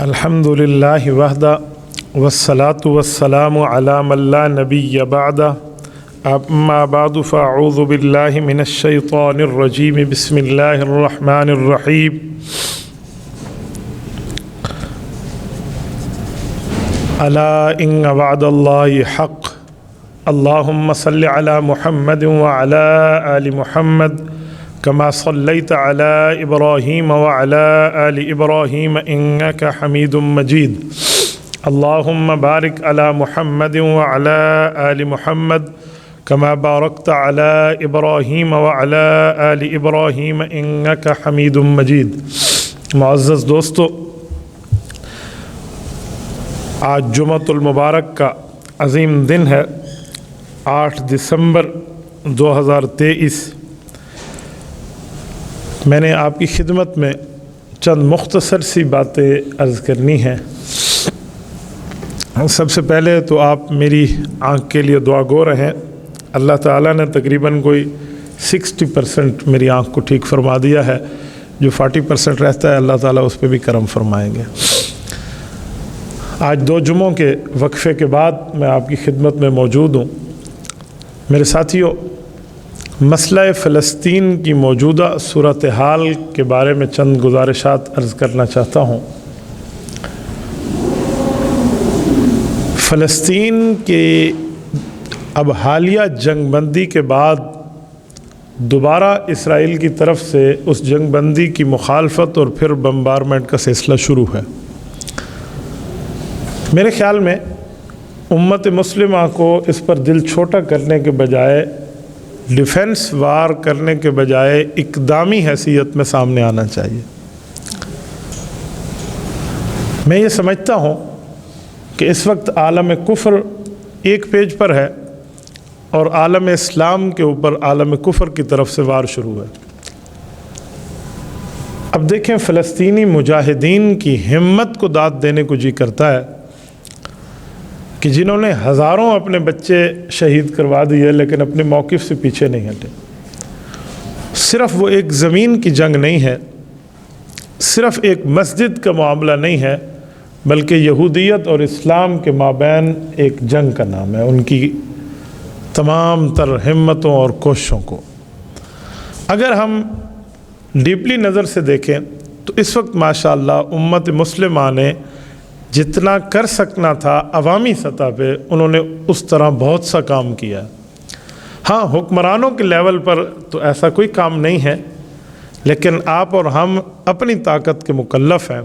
الحمدللہ وحدہ والصلاة والسلام علی من لا نبی بعدہ اما بعد فاعوذ باللہ من الشیطان الرجیم بسم اللہ الرحمن الرحیم الا ان وعد اللہ حق اللہم صل علی محمد وعلی آل محمد كما صليت على إبراهيم وعلى آل إبراهيم إنك حميد مجيد اللهم بارك على محمد وعلى آل محمد كما باركت على إبراهيم وعلى آل إبراهيم إنك حميد مجيد معزز دوستو، آج جمعۃ المبارک کا عظیم دن ہے، 8 دسمبر 2023۔ میں نے آپ کی خدمت میں چند مختصر سی باتیں عرض کرنی ہیں۔ سب سے پہلے تو آپ میری آنکھ کے لیے دعا گو رہیں۔ اللہ تعالیٰ نے تقریباً کوئی 60% میری آنکھ کو ٹھیک فرما دیا ہے، جو 40% رہتا ہے اللہ تعالیٰ اس پہ بھی کرم فرمائیں گے۔ آج 2 جمعوں کے وقفے کے بعد میں آپ کی خدمت میں موجود ہوں۔ میرے ساتھیوں، مسئلہ فلسطین کی موجودہ صورتحال کے بارے میں چند گزارشات عرض کرنا چاہتا ہوں۔ فلسطین کے اب حالیہ جنگ بندی کے بعد دوبارہ اسرائیل کی طرف سے اس جنگ بندی کی مخالفت اور پھر بمبارمنٹ کا سلسلہ شروع ہے۔ میرے خیال میں امت مسلمہ کو اس پر دل چھوٹا کرنے کے بجائے، ڈیفنس وار کرنے کے بجائے اقدامی حیثیت میں سامنے آنا چاہیے۔ میں یہ سمجھتا ہوں کہ اس وقت عالم کفر ایک پیج پر ہے اور عالم اسلام کے اوپر عالم کفر کی طرف سے وار شروع ہے۔ اب دیکھیں، فلسطینی مجاہدین کی ہمت کو داد دینے کو جی کرتا ہے کہ جنہوں نے ہزاروں اپنے بچے شہید کروا دیے لیکن اپنے موقف سے پیچھے نہیں ہٹے۔ صرف وہ ایک زمین کی جنگ نہیں ہے، صرف ایک مسجد کا معاملہ نہیں ہے، بلکہ یہودیت اور اسلام کے مابین ایک جنگ کا نام ہے۔ ان کی تمام تر ہمتوں اور کوششوں کو اگر ہم ڈیپلی نظر سے دیکھیں تو اس وقت ماشاءاللہ امت مسلمہ نے جتنا کر سکنا تھا عوامی سطح پہ، انہوں نے اس طرح بہت سا کام کیا۔ ہاں، حکمرانوں کے لیول پر تو ایسا کوئی کام نہیں ہے، لیکن آپ اور ہم اپنی طاقت کے مکلف ہیں۔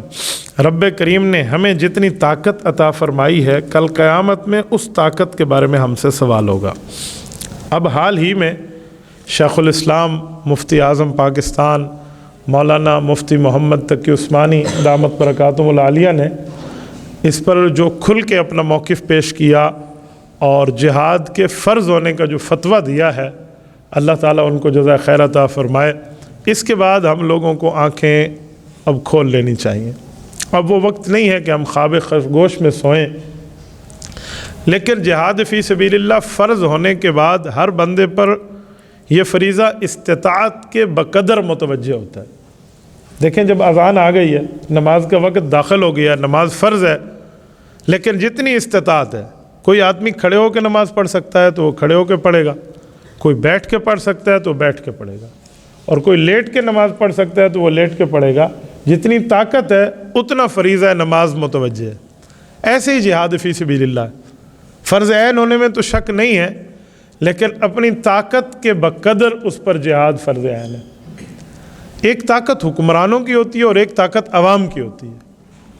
رب کریم نے ہمیں جتنی طاقت عطا فرمائی ہے، کل قیامت میں اس طاقت کے بارے میں ہم سے سوال ہوگا۔ اب حال ہی میں شیخ الاسلام مفتی اعظم پاکستان مولانا مفتی محمد تقی عثمانی دامت برکاتہم العالیہ نے اس پر جو کھل کے اپنا موقف پیش کیا اور جہاد کے فرض ہونے کا جو فتویٰ دیا ہے، اللہ تعالیٰ ان کو جزائے خیر عطا فرمائے۔ اس کے بعد ہم لوگوں کو آنکھیں اب کھول لینی چاہیے۔ اب وہ وقت نہیں ہے کہ ہم خواب خرگوش میں سوئیں، لیکن جہاد فی سبیل اللہ فرض ہونے کے بعد ہر بندے پر یہ فریضہ استطاعت کے بقدر متوجہ ہوتا ہے۔ دیکھیں، جب اذان آ گئی ہے، نماز کا وقت داخل ہو گیا، نماز فرض ہے، لیکن جتنی استطاعت ہے، کوئی آدمی کھڑے ہو کے نماز پڑھ سکتا ہے تو وہ کھڑے ہو کے پڑھے گا، کوئی بیٹھ کے پڑھ سکتا ہے تو بیٹھ کے پڑھے گا، اور کوئی لیٹ کے نماز پڑھ سکتا ہے تو وہ لیٹ کے پڑھے گا۔ جتنی طاقت ہے اتنا فریضہ نماز متوجہ ہے۔ ایسے ہی جہاد فی سبیل اللہ فرض عین ہونے میں تو شک نہیں ہے، لیکن اپنی طاقت کے بقدر اس پر جہاد فرض عین ہے۔ ایک طاقت حکمرانوں کی ہوتی ہے اور ایک طاقت عوام کی ہوتی ہے۔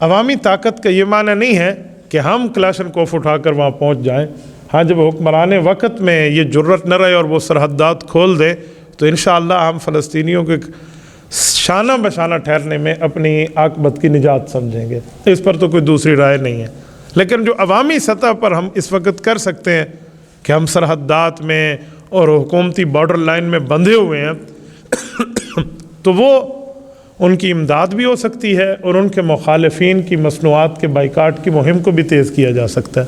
عوامی طاقت کا یہ معنی نہیں ہے کہ ہم کلاشن کوف اٹھا کر وہاں پہنچ جائیں۔ ہاں، جب حکمران وقت میں یہ جرت نہ رہے اور وہ سرحدات کھول دے تو انشاءاللہ ہم فلسطینیوں کے شانہ بشانہ ٹھہرنے میں اپنی عاقبت کی نجات سمجھیں گے۔ اس پر تو کوئی دوسری رائے نہیں ہے، لیکن جو عوامی سطح پر ہم اس وقت کر سکتے ہیں کہ ہم سرحدات میں اور حکومتی بارڈر لائن میں بندھے ہوئے ہیں، تو وہ ان کی امداد بھی ہو سکتی ہے اور ان کے مخالفین کی مصنوعات کے بائیکاٹ کی مہم کو بھی تیز کیا جا سکتا ہے۔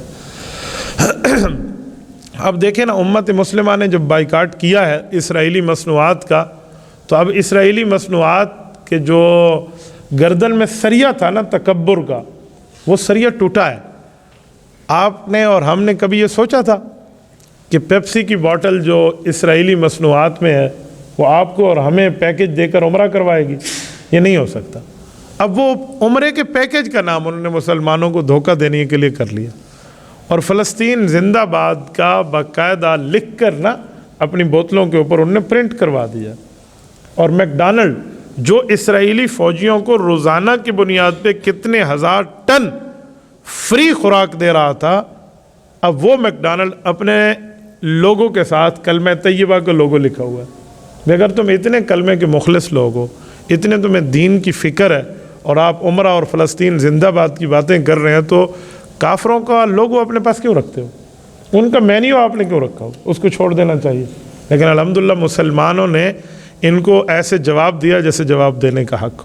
اب دیکھیں نا، امت مسلمہ نے جب بائیکاٹ کیا ہے اسرائیلی مصنوعات کا، تو اب اسرائیلی مصنوعات کے جو گردن میں سریہ تھا نا تکبر کا، وہ سریا ٹوٹا ہے۔ آپ نے اور ہم نے کبھی یہ سوچا تھا کہ پیپسی کی بوٹل جو اسرائیلی مصنوعات میں ہے وہ آپ کو اور ہمیں پیکج دے کر عمرہ کروائے گی؟ یہ نہیں ہو سکتا۔ اب وہ عمرے کے پیکج کا نام انہوں نے مسلمانوں کو دھوکہ دینے کے لیے کر لیا، اور فلسطین زندہ باد کا باقاعدہ لکھ کر نا اپنی بوتلوں کے اوپر انہوں نے پرنٹ کروا دیا۔ اور میکڈونلڈ جو اسرائیلی فوجیوں کو روزانہ کی بنیاد پہ کتنے ہزار ٹن فری خوراک دے رہا تھا، اب وہ میکڈونلڈ اپنے لوگوں کے ساتھ کلمہ طیبہ کا لوگو لکھا ہوا ہے۔ اگر تم اتنے کلمے کے مخلص لوگ ہو، اتنے تمہیں دین کی فکر ہے، اور آپ عمرہ اور فلسطین زندہ باد کی باتیں کر رہے ہیں، تو کافروں کا لوگو اپنے پاس کیوں رکھتے ہو؟ ان کا مینیو آپ نے کیوں رکھا ہو؟ اس کو چھوڑ دینا چاہیے۔ لیکن الحمدللہ مسلمانوں نے ان کو ایسے جواب دیا جیسے جواب دینے کا حق۔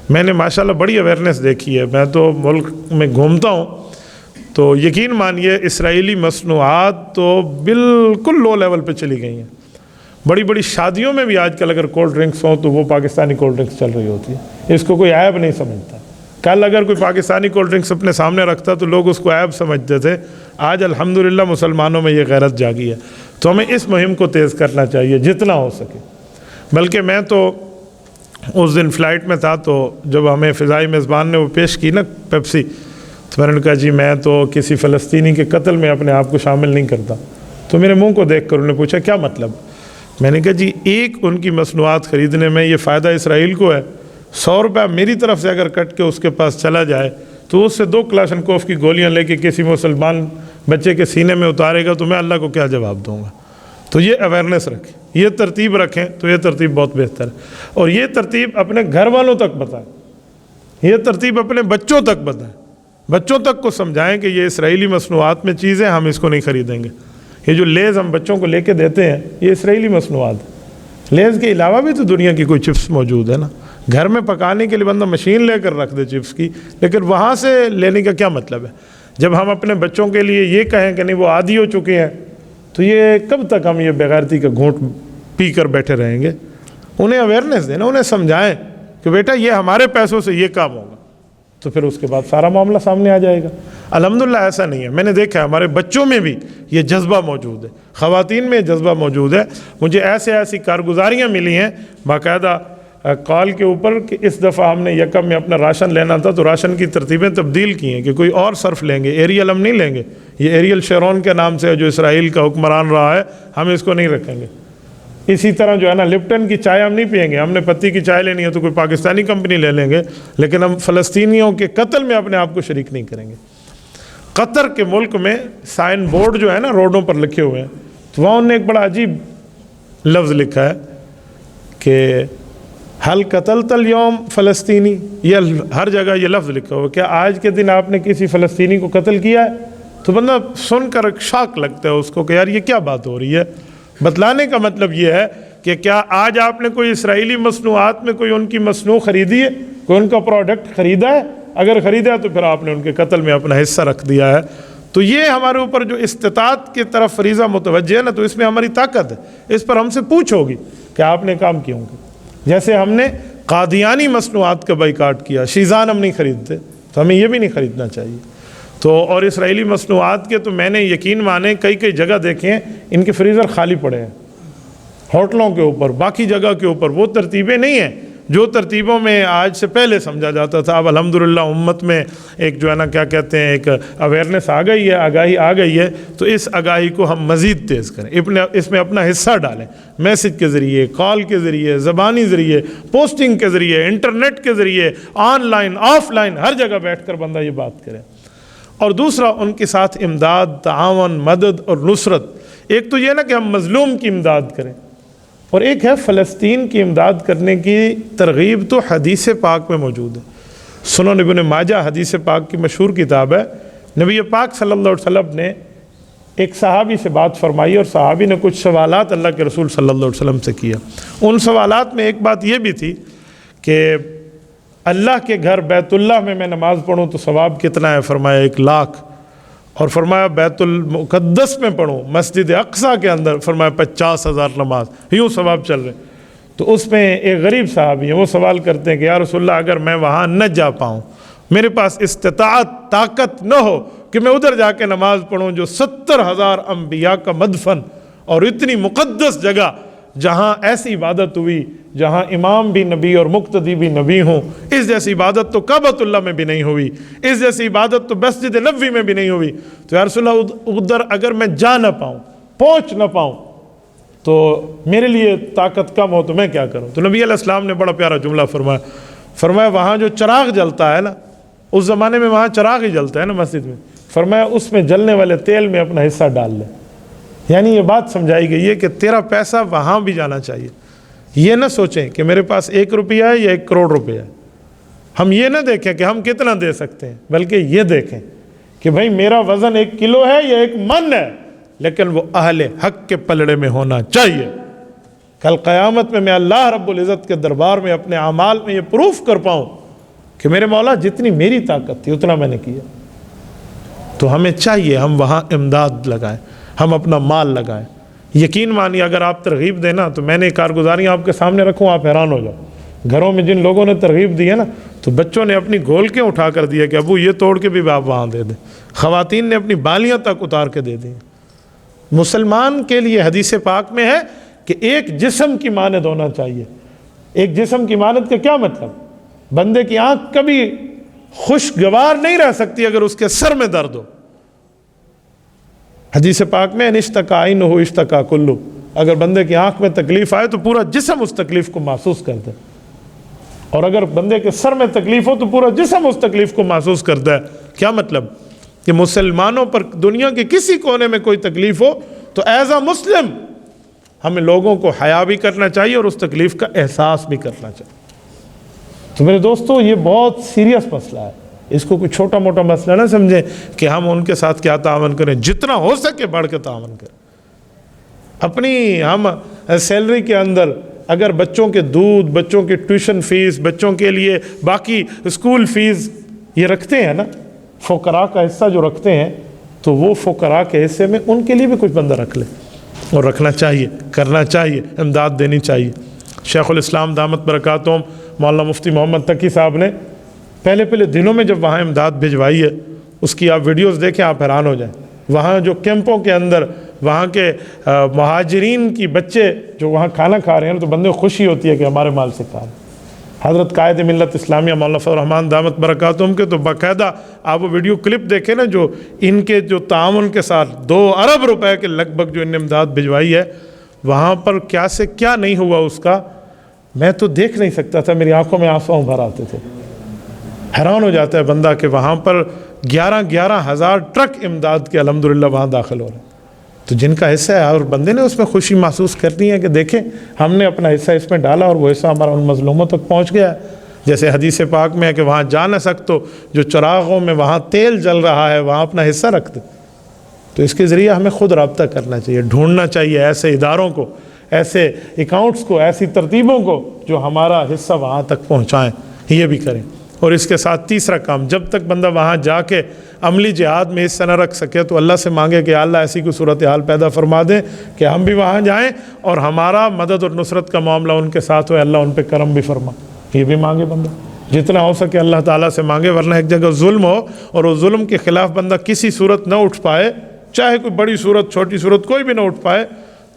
میں نے ماشاءاللہ بڑی اویئرنیس دیکھی ہے، میں تو ملک میں گھومتا ہوں تو یقین مانیے اسرائیلی مصنوعات تو بالکل لو لیول پہ چلی گئی ہیں۔ بڑی بڑی شادیوں میں بھی آج کل اگر کولڈ ڈرنکس ہوں تو وہ پاکستانی کولڈ ڈرنکس چل رہی ہوتی ہے، اس کو کوئی عیب نہیں سمجھتا۔ کل اگر کوئی پاکستانی کولڈ ڈرنکس اپنے سامنے رکھتا تو لوگ اس کو عیب سمجھتے تھے، آج الحمدللہ مسلمانوں میں یہ غیرت جاگی ہے۔ تو ہمیں اس مہم کو تیز کرنا چاہیے جتنا ہو سکے۔ بلکہ میں تو اس دن فلائٹ میں تھا، تو جب ہمیں فضائی میزبان نے وہ پیش کی نا پیپسی، تو میں نے کہا جی میں تو کسی فلسطینی کے قتل میں اپنے آپ کو شامل نہیں کرتا۔ تو میرے منہ کو دیکھ کر انہوں نے پوچھا کیا مطلب؟ میں نے کہا جی ایک ان کی مصنوعات خریدنے میں یہ فائدہ اسرائیل کو ہے، 100 روپیہ میری طرف سے اگر کٹ کے اس کے پاس چلا جائے تو اس سے 2 کلاشنکوف کی گولیاں لے کے کسی مسلمان بچے کے سینے میں اتارے گا تو میں اللہ کو کیا جواب دوں گا؟ تو یہ اویئرنیس رکھیں، یہ ترتیب رکھیں، تو یہ ترتیب بہت بہتر ہے۔ اور یہ ترتیب اپنے گھر والوں تک بتائیں، یہ ترتیب اپنے بچوں تک بتائیں، بچوں تک کو سمجھائیں کہ یہ اسرائیلی مصنوعات میں چیزیں ہم اس کو نہیں خریدیں گے۔ یہ جو لیز ہم بچوں کو لے کے دیتے ہیں یہ اسرائیلی مصنوعات ہے۔ لیز کے علاوہ بھی تو دنیا کی کوئی چپس موجود ہے نا، گھر میں پکانے کے لیے بندہ مشین لے کر رکھ دے چپس کی، لیکن وہاں سے لینے کا کیا مطلب ہے؟ جب ہم اپنے بچوں کے لیے یہ کہیں کہ نہیں وہ عادی ہو چکے ہیں، تو یہ کب تک ہم یہ بغیرتی کا گھونٹ پی کر بیٹھے رہیں گے؟ انہیں اویئرنیس دینا، انہیں سمجھائیں کہ بیٹا یہ ہمارے پیسوں سے یہ کام ہوگا، تو پھر اس کے بعد سارا معاملہ سامنے آ جائے گا۔ الحمدللہ ایسا نہیں ہے، میں نے دیکھا ہے ہمارے بچوں میں بھی یہ جذبہ موجود ہے، خواتین میں یہ جذبہ موجود ہے۔ مجھے ایسی کارگزاریاں ملی ہیں باقاعدہ کال کے اوپر کہ اس دفعہ ہم نے یکم میں اپنا راشن لینا تھا تو راشن کی ترتیبیں تبدیل کی ہیں کہ کوئی اور صرف لیں گے، ایریل ہم نہیں لیں گے، یہ ایریل شیرون کے نام سے جو اسرائیل کا حکمران رہا ہے، ہم اس کو نہیں رکھیں گے۔ اسی طرح جو ہے نا لپٹن کی چائے ہم نہیں پئیں گے، ہم نے پتی کی چائے لینی ہے تو کوئی پاکستانی کمپنی لے لیں گے، لیکن ہم فلسطینیوں کے قتل میں اپنے آپ کو شریک نہیں کریں گے۔ قطر کے ملک میں سائن بورڈ جو ہے نا روڈوں پر لکھے ہوئے ہیں، تو وہاں انہوں نے ایک بڑا عجیب لفظ لکھا ہے کہ حل قتلت اليوم فلسطینی، یہ ہر جگہ یہ لفظ لکھا ہوا ہے، کیا آج کے دن آپ نے کسی فلسطینی کو قتل کیا ہے؟ تو بندہ سن کر ایک شاک لگتا ہے اس کو کہ یار یہ کیا بات ہو رہی ہے۔ بتلانے کا مطلب یہ ہے کہ کیا آج آپ نے کوئی اسرائیلی مصنوعات میں کوئی ان کی مصنوع خریدی ہے، کوئی ان کا پروڈکٹ خریدا ہے؟ اگر خریدا ہے تو پھر آپ نے ان کے قتل میں اپنا حصہ رکھ دیا ہے۔ تو یہ ہمارے اوپر جو استطاعت کی طرف فریضہ متوجہ ہے نا، تو اس میں ہماری طاقت ہے، اس پر ہم سے پوچھو گی کہ آپ نے کام کیوں کیا۔ جیسے ہم نے قادیانی مصنوعات کا بائیکاٹ کیا، شیزان ہم نہیں خریدتے، تو ہمیں یہ بھی نہیں خریدنا چاہیے۔ تو اور اسرائیلی مصنوعات کے تو میں نے یقین مانے کئی جگہ دیکھے ہیں ان کے فریزر خالی پڑے ہیں، ہوٹلوں کے اوپر، باقی جگہ کے اوپر۔ وہ ترتیبیں نہیں ہیں جو ترتیبوں میں آج سے پہلے سمجھا جاتا تھا۔ اب الحمدللہ امت میں ایک جو ہے نا کیا کہتے ہیں، ایک اویئرنیس آ گئی ہے، آگاہی آ گئی ہے، تو اس آگاہی کو ہم مزید تیز کریں، اس میں اپنا حصہ ڈالیں، میسج کے ذریعے، کال کے ذریعے، زبانی ذریعے، پوسٹنگ کے ذریعے، انٹرنیٹ کے ذریعے، آن لائن آف لائن، ہر جگہ بیٹھ کر بندہ یہ بات کرے۔ اور دوسرا ان کے ساتھ امداد، تعاون، مدد اور نصرت۔ ایک تو یہ نا کہ ہم مظلوم کی امداد کریں، اور ایک ہے فلسطین کی امداد کرنے کی ترغیب تو حدیث پاک میں موجود ہے۔ سنن ابن ماجہ حدیث پاک کی مشہور کتاب ہے۔ نبی پاک صلی اللہ علیہ وسلم نے ایک صحابی سے بات فرمائی، اور صحابی نے کچھ سوالات اللہ کے رسول صلی اللہ علیہ وسلم سے کیا۔ ان سوالات میں ایک بات یہ بھی تھی کہ اللہ کے گھر بیت اللہ میں نماز پڑھوں تو ثواب کتنا ہے؟ فرمایا 1,00,000۔ اور فرمایا بیت المقدس میں پڑھوں، مسجد اقصیٰ کے اندر، فرمایا 50,000 نماز، یوں ثواب چل رہے۔ تو اس میں ایک غریب صحابی ہیں، وہ سوال کرتے ہیں کہ یا رسول اللہ اگر میں وہاں نہ جا پاؤں میرے پاس استطاعت طاقت نہ ہو کہ میں ادھر جا کے نماز پڑھوں جو 70,000 انبیاء کا مدفن اور اتنی مقدس جگہ جہاں ایسی عبادت ہوئی جہاں امام بھی نبی اور مقتدی بھی نبی ہوں، اس جیسی عبادت تو کعبۃ اللہ میں بھی نہیں ہوئی، اس جیسی عبادت تو مسجد نبوی میں بھی نہیں ہوئی، تو یا رسول اللہ ادھر اگر میں جا نہ پاؤں، پہنچ نہ پاؤں تو میرے لیے طاقت کم ہو تو میں کیا کروں؟ تو نبی علیہ السلام نے بڑا پیارا جملہ فرمایا وہاں جو چراغ جلتا ہے نا، اس زمانے میں وہاں چراغ ہی جلتا ہے نا مسجد میں، فرمایا اس میں جلنے والے تیل میں اپنا حصہ ڈال لے۔ یعنی یہ بات سمجھائی گئی ہے کہ تیرا پیسہ وہاں بھی جانا چاہیے۔ یہ نہ سوچیں کہ میرے پاس 1 روپیہ ہے یا 1 کروڑ روپیہ ہے، ہم یہ نہ دیکھیں کہ ہم کتنا دے سکتے ہیں، بلکہ یہ دیکھیں کہ بھائی میرا وزن 1 کلو ہے یا 1 من ہے، لیکن وہ اہل حق کے پلڑے میں ہونا چاہیے۔ کل قیامت میں اللہ رب العزت کے دربار میں اپنے اعمال میں یہ پروف کر پاؤں کہ میرے مولا جتنی میری طاقت تھی اتنا میں نے کیا۔ تو ہمیں چاہیے ہم وہاں امداد لگائیں، ہم اپنا مال لگائیں۔ یقین مانیے اگر آپ ترغیب دیں نا تو میں نے کارگزاریاں آپ کے سامنے رکھوں، آپ حیران ہو جاؤ۔ گھروں میں جن لوگوں نے ترغیب دی ہے نا تو بچوں نے اپنی گھولکیں اٹھا کر دیا کہ ابو یہ توڑ کے بھی آپ وہاں دے دیں، خواتین نے اپنی بالیاں تک اتار کے دے دیں۔ مسلمان کے لیے حدیث پاک میں ہے کہ ایک جسم کی مانند ہونا چاہیے۔ ایک جسم کی مانند کا کیا مطلب؟ بندے کی آنکھ کبھی خوشگوار نہیں رہ سکتی اگر اس کے سر میں درد ہو۔ حدیث پاک میں اشتکا عینہ اشتکا کلہ، اگر بندے کی آنکھ میں تکلیف آئے تو پورا جسم اس تکلیف کو محسوس کرتا ہے، اور اگر بندے کے سر میں تکلیف ہو تو پورا جسم اس تکلیف کو محسوس کرتا ہے۔ کیا مطلب؟ کہ مسلمانوں پر دنیا کے کسی کونے میں کوئی تکلیف ہو تو ایز اے مسلم ہمیں لوگوں کو حیا بھی کرنا چاہیے اور اس تکلیف کا احساس بھی کرنا چاہیے۔ تو میرے دوستو یہ بہت سیریس مسئلہ ہے، اس کو کوئی چھوٹا موٹا مسئلہ نہ سمجھیں کہ ہم ان کے ساتھ کیا تعاون کریں، جتنا ہو سکے بڑھ کے تعاون کریں۔ اپنی ہم سیلری کے اندر اگر بچوں کے دودھ، بچوں کی ٹیوشن فیس، بچوں کے لیے باقی اسکول فیس یہ رکھتے ہیں نا، فقراء کا حصہ جو رکھتے ہیں، تو وہ فقراء کے حصے میں ان کے لیے بھی کچھ بندہ رکھ لے، اور رکھنا چاہیے، کرنا چاہیے، امداد دینی چاہیے۔ شیخ الاسلام دامت برکاتہم مولانا مفتی محمد تقی صاحب نے پہلے دنوں میں جب وہاں امداد بھجوائی ہے، اس کی آپ ویڈیوز دیکھیں آپ حیران ہو جائیں۔ وہاں جو کیمپوں کے اندر وہاں کے مہاجرین کی بچے جو وہاں کھانا کھا رہے ہیں تو بندے کو خوشی ہوتی ہے کہ ہمارے مال سے کھا رہے ہیں۔ حضرت قائد ملت اسلامیہ مولانا فضل الرحمان دامت برکاتہم کے تو باقاعدہ آپ وہ ویڈیو کلپ دیکھیں نا، جو ان کے جو تعاون کے ساتھ 2 ارب روپے کے لگ بھگ جو ان نے امداد بھجوائی ہے، وہاں پر کیا سے کیا نہیں ہوا اس کا میں تو دیکھ نہیں سکتا تھا، میری آنکھوں میں آنسو بھر آتے تھے۔ حیران ہو جاتا ہے بندہ کہ وہاں پر 11 ہزار ٹرک امداد کے الحمدللہ وہاں داخل ہو رہے ہیں۔ تو جن کا حصہ ہے اور بندے نے اس میں خوشی محسوس کرنی ہے کہ دیکھیں ہم نے اپنا حصہ اس میں ڈالا اور وہ حصہ ہمارا ان مظلوموں تک پہنچ گیا ہے۔ جیسے حدیث پاک میں ہے کہ وہاں جا نہ سکتو، جو چراغوں میں وہاں تیل جل رہا ہے وہاں اپنا حصہ رکھ دے۔ تو اس کے ذریعے ہمیں خود رابطہ کرنا چاہیے، ڈھونڈنا چاہیے ایسے اداروں کو، ایسے اکاؤنٹس کو، ایسی ترتیبوں کو جو ہمارا حصہ وہاں تک پہنچائیں، یہ بھی کریں۔ اور اس کے ساتھ تیسرا کام، جب تک بندہ وہاں جا کے عملی جہاد میں حصہ نہ رکھ سکے تو اللہ سے مانگے کہ اللہ ایسی کوئی صورتحال پیدا فرما دے کہ ہم بھی وہاں جائیں اور ہمارا مدد اور نصرت کا معاملہ ان کے ساتھ ہوئے، اللہ ان پہ کرم بھی فرما۔ یہ بھی مانگے بندہ، جتنا ہو سکے اللہ تعالیٰ سے مانگے، ورنہ ایک جگہ ظلم ہو اور اس ظلم کے خلاف بندہ کسی صورت نہ اٹھ پائے، چاہے کوئی بڑی صورت چھوٹی صورت کوئی بھی نہ اٹھ پائے،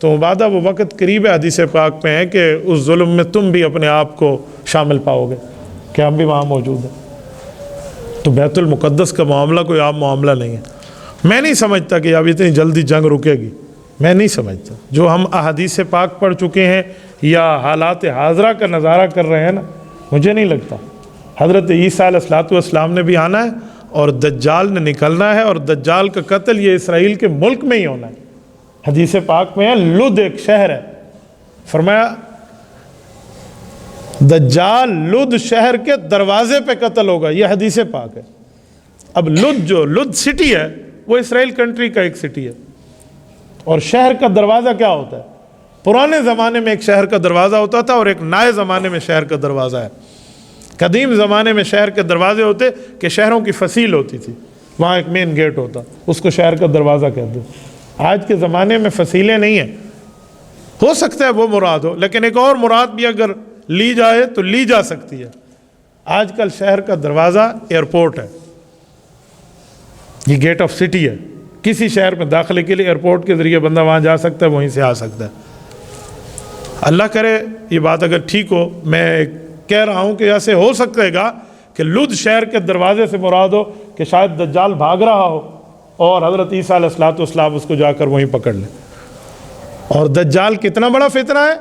تو مبادہ وہ وقت قریب ہے، حدیث پاک میں ہے کہ اس ظلم میں تم بھی اپنے آپ کو شامل پاؤ گے کہ ہم بھی وہاں موجود ہیں۔ تو بیت المقدس کا معاملہ کوئی عام معاملہ نہیں ہے۔ میں نہیں سمجھتا کہ اب اتنی جلدی جنگ رکے گی، میں نہیں سمجھتا۔ جو ہم احادیث پاک پڑھ چکے ہیں یا حالات حاضرہ کا نظارہ کر رہے ہیں نا، مجھے نہیں لگتا۔ حضرت عیسیٰ علیہ السلام نے بھی آنا ہے اور دجال نے نکلنا ہے، اور دجال کا قتل یہ اسرائیل کے ملک میں ہی ہونا ہے۔ حدیث پاک میں ہے، لد ایک شہر ہے، فرمایا دجال لد شہر کے دروازے پہ قتل ہوگا، یہ حدیث پاک ہے۔ اب لد سٹی ہے، وہ اسرائیل کنٹری کا ایک سٹی ہے، اور شہر کا دروازہ کیا ہوتا ہے؟ پرانے زمانے میں ایک شہر کا دروازہ ہوتا تھا اور ایک نئے زمانے میں شہر کا دروازہ ہے۔ قدیم زمانے میں شہر کے دروازے ہوتے کہ شہروں کی فصیل ہوتی تھی، وہاں ایک مین گیٹ ہوتا، اس کو شہر کا دروازہ کہتے ہیں۔ آج کے زمانے میں فصیلیں نہیں ہیں، ہو سکتا ہے وہ مراد ہو، لیکن ایک اور مراد بھی اگر لی جائے تو لی جا سکتی ہے۔ آج کل شہر کا دروازہ ایئرپورٹ ہے، یہ گیٹ آف سٹی ہے، کسی شہر میں داخلے کے لیے ایئرپورٹ کے ذریعے بندہ وہاں جا سکتا ہے، وہیں سے آ سکتا ہے۔ اللہ کرے یہ بات اگر ٹھیک ہو، میں کہہ رہا ہوں کہ ایسے ہو سکے گا کہ لد شہر کے دروازے سے مراد ہو کہ شاید دجال بھاگ رہا ہو اور حضرت عیسیٰ علیہ السلام اس کو جا کر وہیں پکڑ لیں۔ اور دجال کتنا بڑا فتنہ ہے،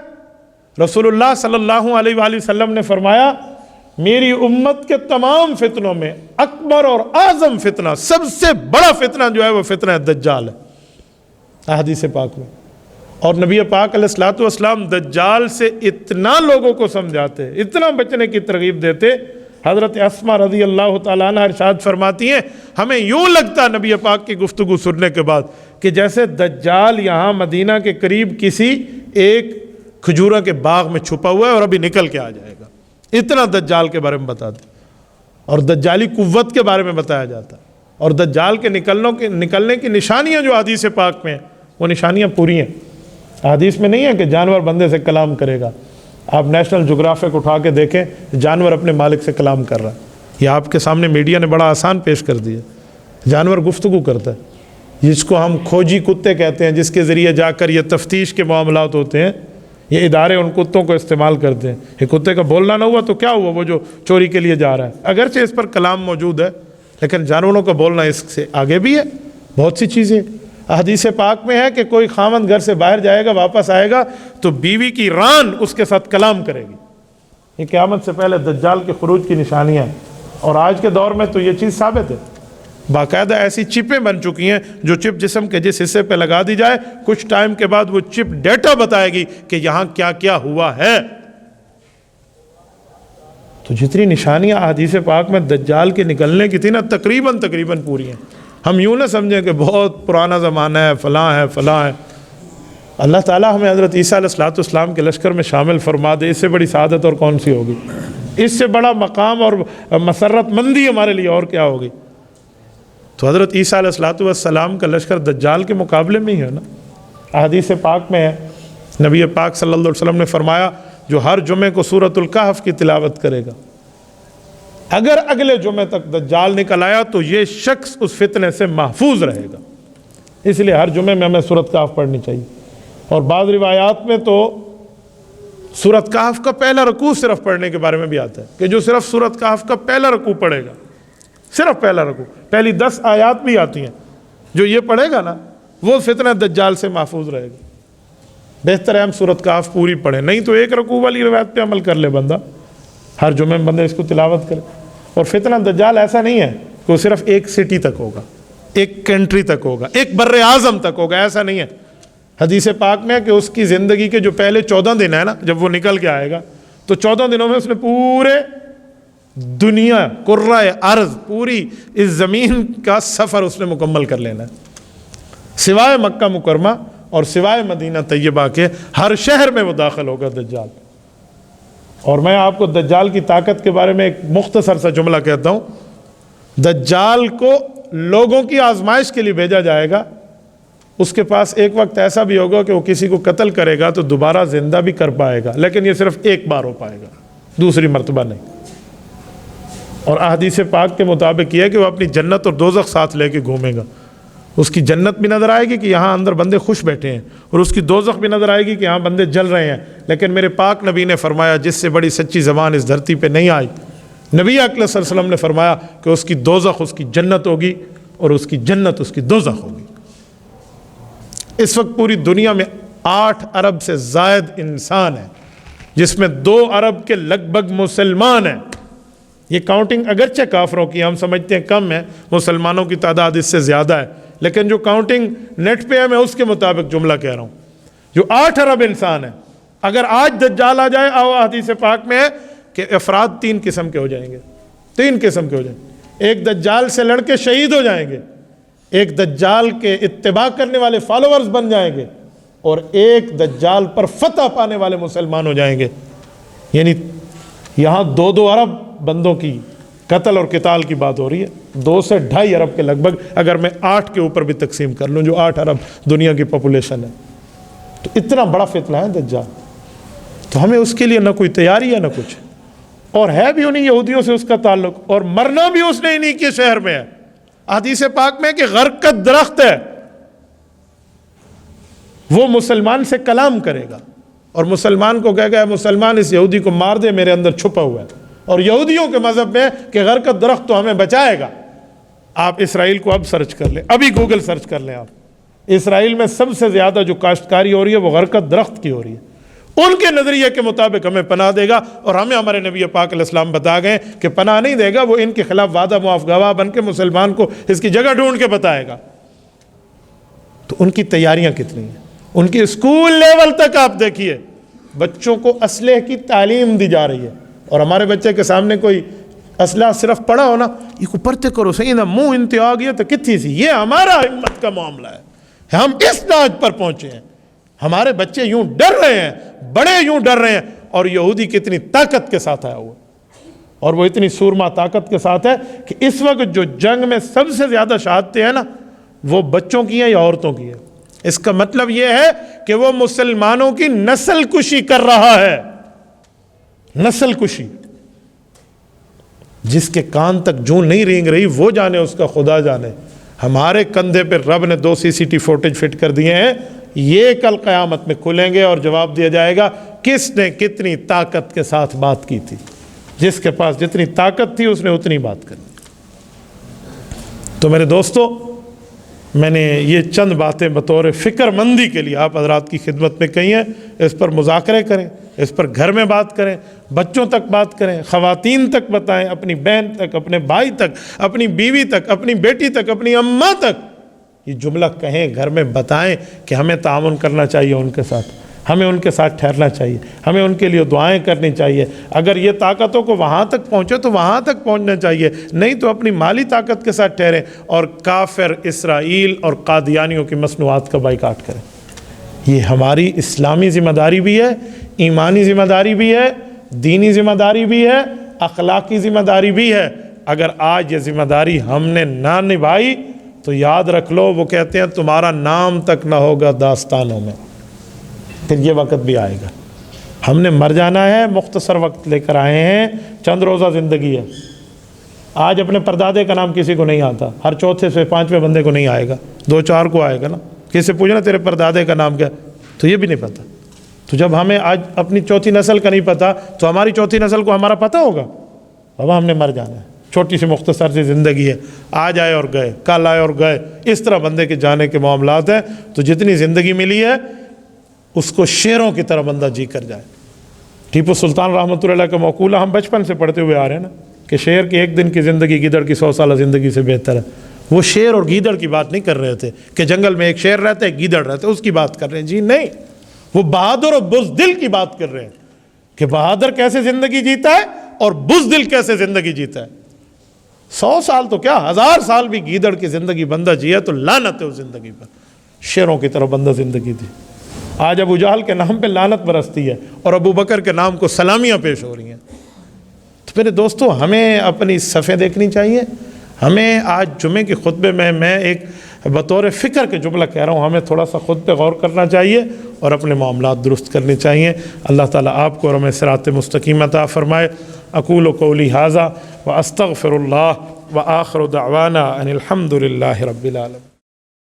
رسول اللہ صلی اللہ علیہ وآلہ وسلم نے فرمایا میری امت کے تمام فتنوں میں اکبر اور اعظم فتنہ، سب سے بڑا فتنہ جو ہے وہ فتنہ دجال ہے، حدیث پاک میں۔ اور نبی پاک علیہ السلام دجال سے اتنا لوگوں کو سمجھاتے، اتنا بچنے کی ترغیب دیتے، حضرت اسما رضی اللہ تعالیٰ عنہ ارشاد فرماتی ہیں ہمیں یوں لگتا نبی پاک کی گفتگو سننے کے بعد کہ جیسے دجال یہاں مدینہ کے قریب کسی ایک کھجورہ کے باغ میں چھپا ہوا ہے اور ابھی نکل کے آ جائے گا، اتنا دجال کے بارے میں بتاتے، اور دجالی قوت کے بارے میں بتایا جاتا، اور دجال کے نکلنے کی نشانیاں جو حدیث پاک میں ہیں وہ نشانیاں پوری ہیں۔ حدیث میں نہیں ہے کہ جانور بندے سے کلام کرے گا، آپ نیشنل جغرافک اٹھا کے دیکھیں جانور اپنے مالک سے کلام کر رہا ہے، یہ آپ کے سامنے میڈیا نے بڑا آسان پیش کر دیا، جانور گفتگو کرتا ہے، جس کو ہم کھوجی کتے کہتے ہیں، جس کے ذریعے جا کر یہ تفتیش کے معاملات ہوتے ہیں، یہ ادارے ان کتوں کو استعمال کرتے ہیں، یہ کتے کا بولنا نہ ہوا تو کیا ہوا، وہ جو چوری کے لیے جا رہا ہے، اگرچہ اس پر کلام موجود ہے لیکن جانوروں کا بولنا اس سے آگے بھی ہے، بہت سی چیزیں۔ حدیث پاک میں ہے کہ کوئی خاوند گھر سے باہر جائے گا، واپس آئے گا تو بیوی کی ران اس کے ساتھ کلام کرے گی، یہ قیامت سے پہلے دجال کے خروج کی نشانیاں ہیں۔ اور آج کے دور میں تو یہ چیز ثابت ہے، باقاعدہ ایسی چپیں بن چکی ہیں جو چپ جسم کے جس حصے پہ لگا دی جائے کچھ ٹائم کے بعد وہ چپ ڈیٹا بتائے گی کہ یہاں کیا کیا ہوا ہے۔ تو جتنی نشانیاں حدیث پاک میں دجال کے نکلنے کی تھی نا تقریباً پوری ہیں۔ ہم یوں نہ سمجھیں کہ بہت پرانا زمانہ ہے، فلاں ہے۔ اللہ تعالیٰ ہمیں حضرت عیسیٰ علیہ السلام کے لشکر میں شامل فرما دے، اس سے بڑی سعادت اور کون سی ہوگی، اس سے بڑا مقام اور مسرت مندی ہمارے لیے اور کیا ہوگی۔ تو حضرت عیسیٰ علیہ السلام کا لشکر دجال کے مقابلے میں ہی ہے نا۔ احادیث پاک میں ہے، نبی پاک صلی اللہ علیہ وسلم نے فرمایا جو ہر جمعے کو سورۃ الکہف کی تلاوت کرے گا، اگر اگلے جمعے تک دجال نکل آیا تو یہ شخص اس فتنے سے محفوظ رہے گا۔ اس لیے ہر جمعے میں ہمیں سورۃ کہف پڑھنی چاہیے۔ اور بعض روایات میں تو سورۃ کہف کا پہلا رکوع صرف پڑھنے کے بارے میں بھی آتا ہے کہ جو صرف سورۃ کہف کا پہلا رکوع پڑھے گا، صرف پہلا رکوع، پہلی 10 آیات بھی آتی ہیں، جو یہ پڑھے گا نا وہ فتنہ دجال سے محفوظ رہے گا۔ بہتر ہے ہم سورۃ کہف پوری پڑھیں، نہیں تو ایک رکوع والی روایت پہ عمل کر لے بندہ، ہر جمعے میں بندہ اس کو تلاوت کرے۔ اور فتنہ دجال ایسا نہیں ہے کہ وہ صرف ایک سٹی تک ہوگا، ایک کنٹری تک ہوگا، ایک بر اعظم تک ہوگا، ایسا نہیں ہے۔ حدیث پاک میں ہے کہ اس کی زندگی کے جو پہلے 14 دن ہے نا، جب وہ نکل کے آئے گا تو 14 دنوں میں اس نے پورے دنیا کرۂ ارض، پوری اس زمین کا سفر اس نے مکمل کر لینا ہے، سوائے مکہ مکرمہ اور سوائے مدینہ طیبہ کے ہر شہر میں وہ داخل ہوگا دجال۔ اور میں آپ کو دجال کی طاقت کے بارے میں ایک مختصر سا جملہ کہتا ہوں، دجال کو لوگوں کی آزمائش کے لیے بھیجا جائے گا، اس کے پاس ایک وقت ایسا بھی ہوگا کہ وہ کسی کو قتل کرے گا تو دوبارہ زندہ بھی کر پائے گا، لیکن یہ صرف ایک بار ہو پائے گا، دوسری مرتبہ نہیں۔ اور احادیث پاک کے مطابق یہ ہے کہ وہ اپنی جنت اور دوزخ ساتھ لے کے گھومے گا، اس کی جنت بھی نظر آئے گی کہ یہاں اندر بندے خوش بیٹھے ہیں، اور اس کی دوزخ بھی نظر آئے گی کہ یہاں بندے جل رہے ہیں۔ لیکن میرے پاک نبی نے فرمایا جس سے بڑی سچی زبان اس دھرتی پہ نہیں آئی، نبی اکرم صلی اللہ علیہ وسلم نے فرمایا کہ اس کی دوزخ اس کی جنت ہوگی اور اس کی جنت اس کی دوزخ ہوگی۔ اس وقت پوری دنیا میں 8 ارب سے زائد انسان ہیں، جس میں 2 ارب کے لگ بھگ مسلمان ہیں۔ یہ کاؤنٹنگ اگرچہ کافروں کی ہم سمجھتے ہیں کم ہے، مسلمانوں کی تعداد اس سے زیادہ ہے، لیکن جو کاؤنٹنگ نیٹ پہ ہے میں اس کے مطابق جملہ کہہ رہا ہوں، جو 8 ارب انسان ہیں۔ اگر آج دجال آ جائے، حدیث پاک میں ہے کہ افراد 3 قسم کے ہو جائیں گے، 3 قسم کے ہو جائیں گے۔ ایک دجال سے لڑ کے شہید ہو جائیں گے، ایک دجال کے اتباع کرنے والے فالوورز بن جائیں گے، اور ایک دجال پر فتح پانے والے مسلمان ہو جائیں گے۔ یعنی یہاں 2 ارب بندوں کی قتل اور قتال کی بات ہو رہی ہے، 2 سے 2.5 ارب کے لگ بھگ، اگر میں 8 کے اوپر بھی تقسیم کر لوں، جو 8 ارب دنیا کی پاپولیشن ہے، تو اتنا بڑا فتنہ ہے دجال۔ تو ہمیں اس کے لیے نہ کوئی تیاری ہے نہ کچھ، اور ہے بھی انہیں یہودیوں سے اس کا تعلق, اور مرنا بھی اس نے انہیں کے شہر میں ہے. حدیث پاک میں کہ غرقد درخت ہے, وہ مسلمان سے کلام کرے گا اور مسلمان کو کہے گا مسلمان اس یہودی کو مار دے, میرے اندر چھپا ہوا ہے. اور یہودیوں کے مذہب میں کہ غرقد درخت تو ہمیں بچائے گا. آپ اسرائیل کو اب سرچ کر لیں, ابھی گوگل سرچ کر لیں آپ, اسرائیل میں سب سے زیادہ جو کاشتکاری ہو رہی ہے وہ غرقد درخت کی ہو رہی ہے. ان کے نظریے کے مطابق ہمیں پناہ دے گا, اور ہمیں ہمارے نبی پاک علیہ السلام بتا گئے کہ پناہ نہیں دے گا, وہ ان کے خلاف وعدہ معاف گواہ بن کے مسلمان کو اس کی جگہ ڈھونڈ کے بتائے گا. تو ان کی تیاریاں کتنی ہیں, ان کی اسکول لیول تک آپ دیکھیے بچوں کو اسلحے کی تعلیم دی جا رہی ہے. اور ہمارے بچے کے سامنے کوئی اسلحہ صرف پڑا ہو نا, یہ کو پڑھتے کرو صحیح نا, منہ انتے آ گیا تو کتنی سی, یہ ہمارا ہمت کا معاملہ ہے. ہم اس ناج پر پہنچے ہیں, ہمارے بچے یوں ڈر رہے ہیں, بڑے یوں ڈر رہے ہیں. اور یہودی کتنی طاقت کے ساتھ آیا ہوا, اور وہ اتنی سورما طاقت کے ساتھ ہے کہ اس وقت جو جنگ میں سب سے زیادہ شہادتیں ہیں نا, وہ بچوں کی ہیں یا عورتوں کی ہیں. اس کا مطلب یہ ہے کہ وہ مسلمانوں کی نسل کشی کر رہا ہے. نسل کشی, جس کے کان تک جوں نہیں رینگ رہی وہ جانے, اس کا خدا جانے. ہمارے کندھے پہ رب نے 2 CCTV فوٹیج فٹ کر دیے ہیں, یہ کل قیامت میں کھلیں گے اور جواب دیا جائے گا کس نے کتنی طاقت کے ساتھ بات کی تھی. جس کے پاس جتنی طاقت تھی اس نے اتنی بات کرنی. تو میرے دوستو, میں نے یہ چند باتیں بطور فکر مندی کے لیے آپ حضرات کی خدمت میں کہی ہیں. اس پر مذاکرے کریں, اس پر گھر میں بات کریں, بچوں تک بات کریں, خواتین تک بتائیں, اپنی بہن تک, اپنے بھائی تک, اپنی بیوی تک, اپنی بیٹی تک, اپنی اماں تک یہ جملہ کہیں, گھر میں بتائیں کہ ہمیں تعاون کرنا چاہیے ان کے ساتھ, ہمیں ان کے ساتھ ٹھہرنا چاہیے, ہمیں ان کے لیے دعائیں کرنی چاہیے. اگر یہ طاقتوں کو وہاں تک پہنچے تو وہاں تک پہنچنا چاہیے, نہیں تو اپنی مالی طاقت کے ساتھ ٹھہریں اور کافر اسرائیل اور قادیانیوں کی مصنوعات کا بائیکاٹ کریں. یہ ہماری اسلامی ذمہ داری بھی ہے, ایمانی ذمہ داری بھی ہے, دینی ذمہ داری بھی ہے, اخلاقی ذمہ داری بھی ہے. اگر آج یہ ذمہ داری ہم نے نہ نبھائی تو یاد رکھ لو, وہ کہتے ہیں تمہارا نام تک نہ ہوگا داستانوں میں. پھر یہ وقت بھی آئے گا, ہم نے مر جانا ہے, مختصر وقت لے کر آئے ہیں, چند روزہ زندگی ہے. آج اپنے پردادے کا نام کسی کو نہیں آتا, ہر چوتھے سے 5ویں بندے کو نہیں آئے گا, 2-4 کو آئے گا نا. کسی سے پوچھنا تیرے پردادے کا نام کیا, تو یہ بھی نہیں پتہ. تو جب ہمیں آج اپنی چوتھی نسل کا نہیں پتہ تو ہماری چوتھی نسل کو ہمارا پتہ ہوگا. اب ہم نے مر جانا ہے, چھوٹی سی مختصر سی زندگی ہے, آج آئے اور گئے, کل آئے اور گئے, اس طرح بندے کے جانے کے معاملات ہیں. تو جتنی زندگی ملی ہے اس کو شیروں کی طرح بندہ جی کر جائے. ٹیپو سلطان رحمۃ اللہ کا مقولہ ہم بچپن سے پڑھتے ہوئے آ رہے ہیں نا, کہ شیر کی 1 دن کی زندگی گیدڑ کی 100 سالہ زندگی سے بہتر ہے. وہ شیر اور گیدڑ کی بات نہیں کر رہے تھے کہ جنگل میں ایک شیر رہتا ہے, ایک گیدڑ رہتا ہے, اس کی بات کر رہے ہیں. جی نہیں, وہ بہادر اور بزدل کی بات کر رہے ہیں کہ بہادر کیسے زندگی جیتا ہے اور بزدل کیسے زندگی جیتا ہے. 100 سال تو کیا 1000 سال بھی گیدڑ کی زندگی بندہ جیے تو لعنت ہے اس زندگی پر. شیروں کی طرح بندہ زندگی دی. آج ابو جہل کے نام پہ لعنت برستی ہے اور ابو بکر کے نام کو سلامیاں پیش ہو رہی ہیں. تو میرے دوستو, ہمیں اپنی صفیں دیکھنی چاہیے. ہمیں آج جمعے کے خطبے میں ایک بطور فکر کے جملہ کہہ رہا ہوں, ہمیں تھوڑا سا خود پہ غور کرنا چاہیے اور اپنے معاملات درست کرنے چاہیے. اللہ تعالیٰ آپ کو اور ہمیں صراط مستقیم عطا فرمائے. اقول قولی ھذا واستغفر اللہ وآخر دعوانا ان الحمد للہ رب العالمین.